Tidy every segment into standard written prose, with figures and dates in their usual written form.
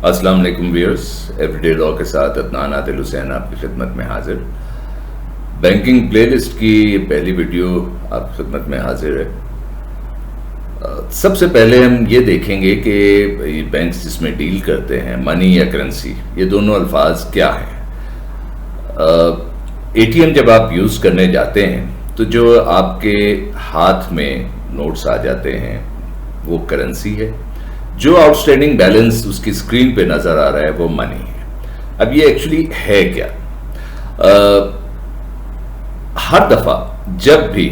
अस्सलाम वालेकुम viewers, everyday law के साथ अदनान आदिल हुसैन आपकी खिदमत में हाजिर। बैंकिंग प्लेलिस्ट की पहली वीडियो आपकी खिदमत में हाजिर है। सबसे पहले हम ये देखेंगे कि ये बैंक्स जिसमें डील करते हैं, मनी या करेंसी, ये दोनों अल्फाज क्या हैं। एटीएम जब आप यूज़ करने जाते हैं तो जो आपके हाथ में नोट्स आ जाते हैं वो करेंसी है, जो आउटस्टैंडिंग बैलेंस उसकी स्क्रीन पे नजर आ रहा है वो मनी है। अब ये एक्चुअली है क्या? हर दफा जब भी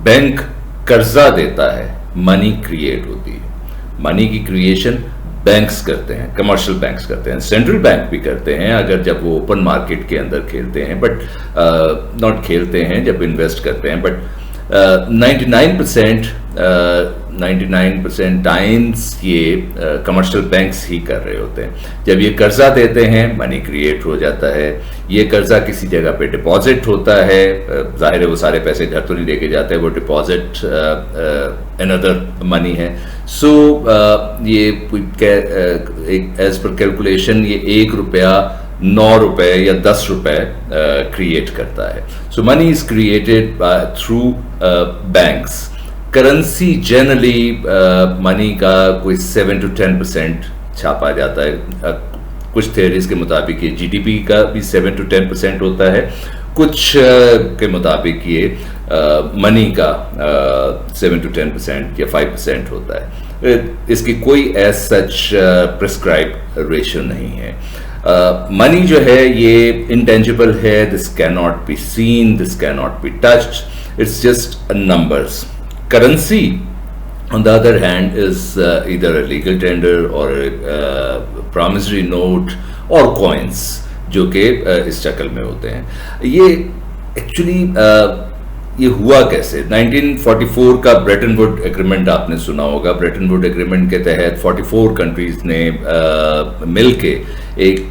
बैंक कर्जा देता है मनी क्रिएट होती है। मनी की क्रिएशन बैंक्स करते हैं, कमर्शियल बैंक्स करते हैं, सेंट्रल बैंक भी करते हैं अगर जब वो ओपन मार्केट के अंदर खेलते हैं, बट नॉट खेलते हैं जब इन्वेस्ट करते हैं। बट 99% टाइम्स ये कमर्शियल बैंक्स ही कर रहे होते हैं। जब ये कर्जा देते हैं मनी क्रिएट हो जाता है। ये कर्जा किसी जगह पे डिपॉजिट होता है, जाहिर है वो सारे पैसे घर तो नहीं लेके जाते, वो डिपॉजिट अनदर मनी है। सो ये एज पर कैलकुलेशन ये 1 रुपया 9 रुपए या 10 रुपए क्रिएट करता है। So money is created through banks. Currency generally money का कोई 7 to 10% छापा जाता है। कुछ थ्योरीज के मुताबिक ये जीडीपी का भी 7 to 10% होता है, कुछ के मुताबिक ये मनी का 7 to 10% या 5% होता है। इसकी कोई एज सच प्रिस्क्राइब रेशियो नहीं है। मनी जो है ये इंटेंजिबल है, this can not be seen, this can not be touched, it's just numbers. Currency, on the other hand, is either a legal tender or a promissory note or coins, जो कि इस शक्ल में होते हैं। ये एक्चुअली ये हुआ कैसे? 1944 का ब्रेटन वुड एग्रीमेंट आपने सुना होगा। ब्रेटन वुड एग्रीमेंट के तहत 44 कंट्रीज ने मिलके एक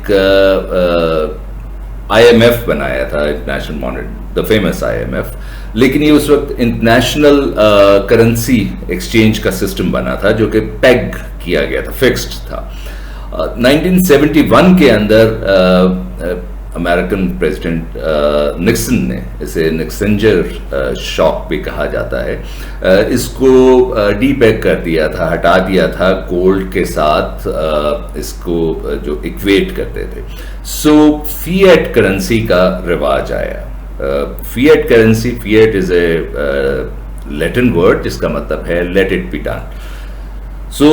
IMF बनाया था, international monetary, the famous IMF। लेकिन ये उस वक्त इंटरनेशनल करेंसी एक्सचेंज का सिस्टम बना था जो कि पेग किया गया था, फिक्स्ड था। 1971 के अंदर अमेरिकन प्रेसिडेंट निक्सन ने, इसे निक्सेंजर शॉक भी कहा जाता है, इसको डीपेग कर दिया था, हटा दिया था गोल्ड के साथ, इसको जो इक्वेट करते थे। सो फिएट करेंसी का रिवाज आया। Fiat currency, fiat is a Latin word जिसका मतलब है लेट इट बी डन। सो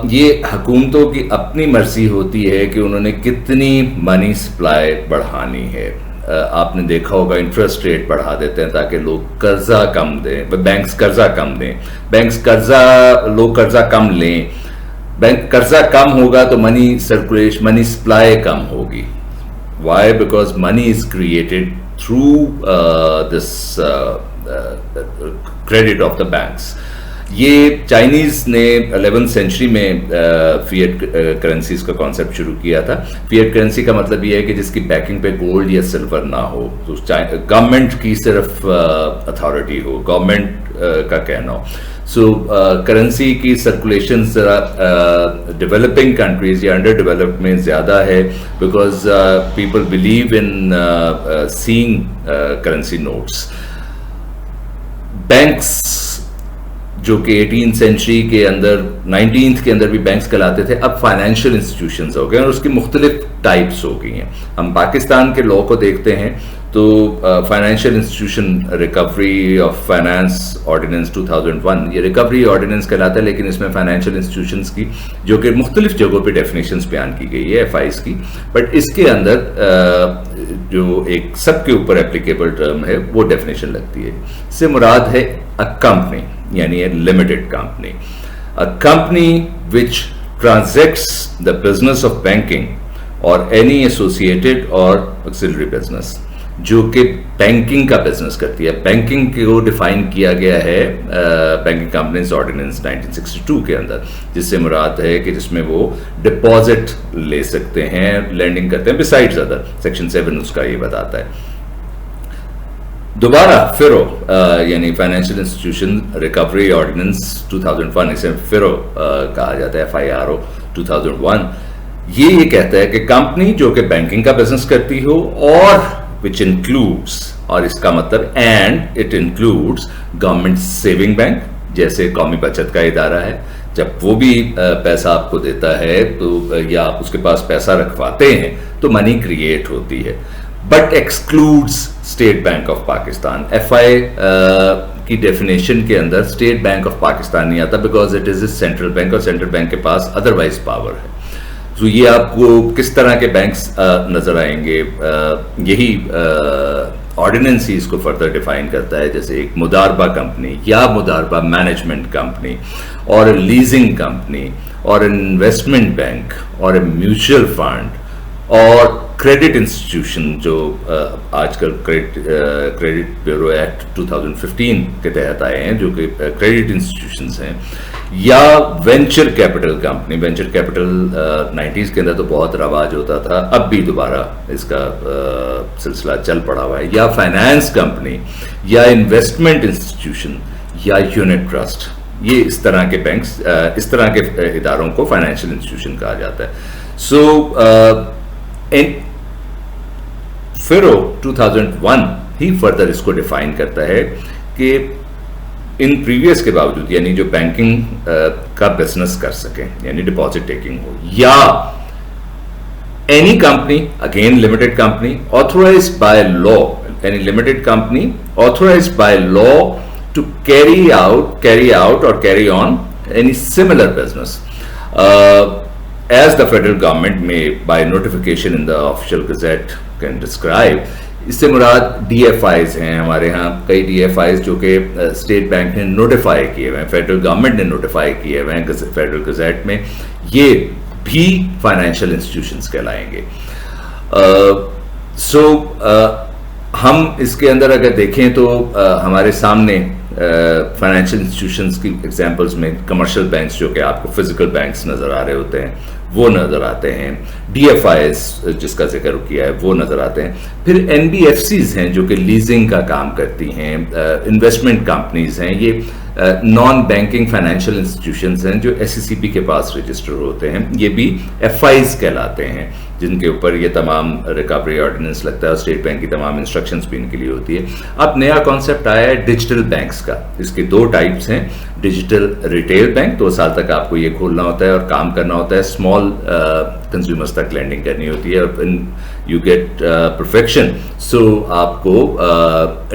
ये हुकूमतों की अपनी मर्जी होती है कि उन्होंने कितनी मनी सप्लाई बढ़ानी है। आपने देखा होगा इंटरेस्ट रेट बढ़ा देते हैं ताकि लोग कर्जा कम दें, बैंक्स कर्जा कम दें, लोग कर्जा कम लें। बैंक कर्जा कम होगा तो मनी सर्कुलेशन, मनी सप्लाई कम होगी। Why? Because money is created through this credit of the banks. ये चाइनीज ने 11th सेंचुरी में फिएट करेंसीज का कॉन्सेप्ट शुरू किया था। फिएट करेंसी का मतलब ये है कि जिसकी बैकिंग पे गोल्ड या सिल्वर ना हो, तो गवर्नमेंट की सिर्फ अथॉरिटी हो, गवर्नमेंट का कहना हो। सो करेंसी की सर्कुलेशन जरा डेवलपिंग कंट्रीज या अंडर डेवलप्ड में ज़्यादा है, because people believe in seeing currency notes. Banks जो कि 18th सेंचुरी के अंदर, 19th के अंदर भी बैंक्स कहलाते थे, अब फाइनेंशियल इंस्टीट्यूशंस हो गए और उसकी मुख्तलिफ टाइप्स हो गई हैं। हम पाकिस्तान के लॉ को देखते हैं तो financial institution recovery of finance ordinance 2001, ये रिकवरी ऑर्डिनेंस कहलाता है, लेकिन इसमें फाइनेंशियल इंस्टीट्यूशंस की जो कि मुख्तलिफ जगहों पे डेफिनेशंस बयान की गई है FIs की, बट इसके अंदर जो एक सबके ऊपर एप्लीकेबल टर्म है वो डेफिनेशन लगती है। इससे मुराद है अ कंपनी, यानी a limited company, a company which transacts the business of banking or any associated or auxiliary business, जो कि बैंकिंग का बिजनेस करती है। बैंकिंग को डिफाइन किया गया है बैंकिंग कंपनीज ऑर्डिनेंस 1962 के अंदर, जिससे मुराद है कि जिसमें वो डिपॉजिट ले सकते हैं, लैंडिंग करते हैं, बिसाइड्स अदर। सेक्शन 7 उसका ये बताता है। दोबारा फिरो यानी फाइनेंशियल इंस्टीट्यूशन रिकवरी ऑर्डिनेंस 2001, इसे फिरो कहा जाता है, FIRO 2001, ये कहता है कि कंपनी जो कि बैंकिंग का बिजनेस करती हो और विच इंक्लूड्स, और इसका मतलब and it includes government saving bank, जैसे कौमी बचत का इदारा है, जब वो भी पैसा आपको देता है तो या आप उसके पास पैसा रखवाते हैं तो मनी क्रिएट होती है, but excludes state bank of Pakistan. FI की डेफिनेशन के अंदर स्टेट बैंक ऑफ पाकिस्तान नहीं आता, because it is a central bank और सेंट्रल बैंक के पास अदरवाइज पावर है। तो ये आपको किस तरह के बैंक्स नजर आएंगे, यही ऑर्डिनेंस ही इसको फर्दर डिफाइन करता है। जैसे एक मुदारबा कंपनी या मुदारबा मैनेजमेंट कंपनी और लीजिंग कंपनी और इन्वेस्टमेंट बैंक और म्यूचुअल फंड और क्रेडिट इंस्टीट्यूशन, जो आजकल क्रेडिट ब्यूरो एक्ट 2015 के तहत आए हैं, जो कि क्रेडिट इंस्टीट्यूशंस हैं, या venture capital company. Venture capital 90s के अंदर तो बहुत रवाज होता था, अब भी दोबारा इसका सिलसिला चल पड़ा हुआ है, या फाइनेंस कंपनी या इन्वेस्टमेंट इंस्टीट्यूशन या यूनिट ट्रस्ट। ये इस तरह के बैंक्स, इस तरह के इदारों को फाइनेंशियल इंस्टीट्यूशन कहा जाता है। सो फिरो 2001 ही फर्दर इसको डिफाइन करता है कि इन प्रीवियस के बावजूद, यानी जो बैंकिंग का बिजनेस कर सके, यानी डिपॉजिट टेकिंग हो, या any company, again limited company authorised by law, यानी limited company authorised by law to carry out और carry on any similar business as the federal government may by notification in the official gazette can describe। इससे मुराद DFIs हैं। हमारे यहाँ कई DFIs जो कि state bank ने नोटिफाई किए हुए हैं, फेडरल गवर्नमेंट ने नोटिफाई किए हुए हैं फेडरल गजट में, ये भी फाइनेंशियल इंस्टीट्यूशंस कहलाएंगे। हम इसके अंदर अगर देखें तो हमारे सामने फाइनेंशियल इंस्टीट्यूशंस की एग्जांपल्स में कमर्शियल बैंक्स, जो कि आपको फिजिकल बैंक्स नज़र आ रहे होते हैं, वो नज़र आते हैं। DFIs जिसका जिक्र किया है वो नज़र आते हैं। फिर NBFCs हैं जो कि लीजिंग का काम करती हैं, इन्वेस्टमेंट कंपनीज हैं, ये नॉन बैंकिंग फाइनेंशियल इंस्टीट्यूशंस हैं जो SECB के पास रजिस्टर होते हैं, ये भी FIs कहलाते हैं, जिनके ऊपर ये तमाम रिकवरी ऑर्डिनेंस लगता है और स्टेट बैंक की तमाम इंस्ट्रक्शंस भी इनके लिए होती है। अब नया कॉन्सेप्ट आया है डिजिटल बैंक्स का। इसके दो टाइप्स हैं, डिजिटल रिटेल बैंक, 2 साल तक आपको ये खोलना होता है और काम करना होता है, स्मॉल कंज्यूमर्स तक लैंडिंग करनी होती है, और यू गेट परफेक्शन, सो आपको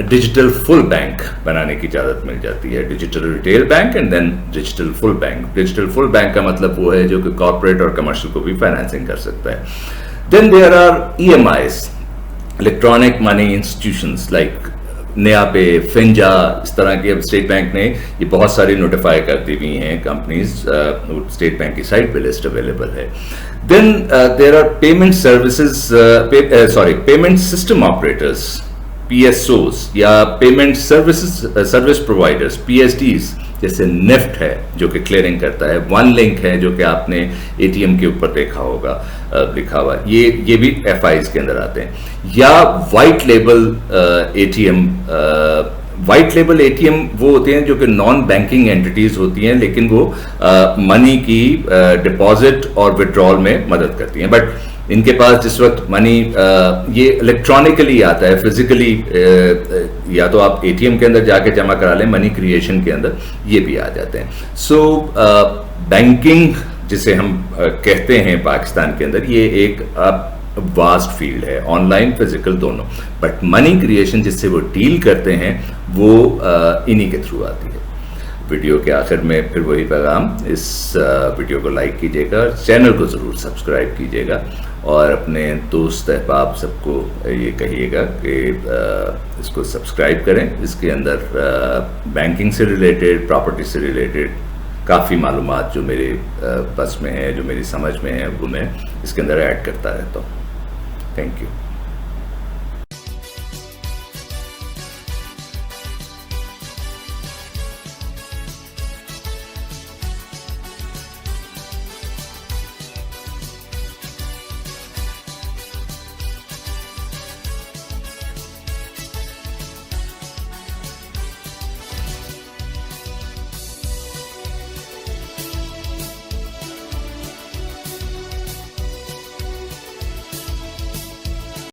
डिजिटल फुल बैंक बनाने की इजाजत मिल जाती है। Digital retail bank and then digital full bank. Digital full bank का मतलब वो है जो कि कॉर्पोरेट और कमर्शियल को भी फाइनेंसिंग कर सकता है। Then there are EMIs, electronic money institutions like NayaPay, फिंजा, इस तरह की। अब स्टेट बैंक ने ये बहुत सारी नोटिफाई कर दी हुई हैं कंपनीज, स्टेट बैंक की साइट पे लिस्ट अवेलेबल है। Then there are payment services, payment system operators, PSOs, या पेमेंट सर्विस प्रोवाइडर्स, PSDs, जैसे निफ्ट है जो कि क्लियरिंग करता है, वन लिंक है जो कि आपने ATM के ऊपर देखा होगा लिखा हुआ, ये भी FIs के अंदर आते हैं। या white label ATM, white label ATM वो होते हैं जो कि नॉन बैंकिंग एंटिटीज होती हैं, लेकिन वो मनी की डिपॉजिट और विड्रॉल में मदद करती हैं, बट इनके पास जिस वक्त मनी ये इलेक्ट्रॉनिकली आता है, फिजिकली या तो आप ATM के अंदर जाके जमा करा लें, मनी क्रिएशन के अंदर ये भी आ जाते हैं। सो बैंकिंग जिसे हम कहते हैं पाकिस्तान के अंदर, ये एक वास्ट फील्ड है, ऑनलाइन फिजिकल दोनों, बट मनी क्रिएशन जिससे वो डील करते हैं वो इन्हीं के थ्रू आती है। वीडियो के आखिर में फिर वही पैगाम, इस वीडियो को लाइक कीजिएगा, चैनल को ज़रूर सब्सक्राइब कीजिएगा और अपने दोस्त अहबाब सबको ये कहिएगा कि इसको सब्सक्राइब करें। इसके अंदर बैंकिंग से रिलेटेड, प्रॉपर्टी से रिलेटेड काफ़ी मालूमात जो मेरे बस में है, जो मेरी समझ में है, वो मैं इसके अंदर ऐड करता रहता हूँ। Thank you.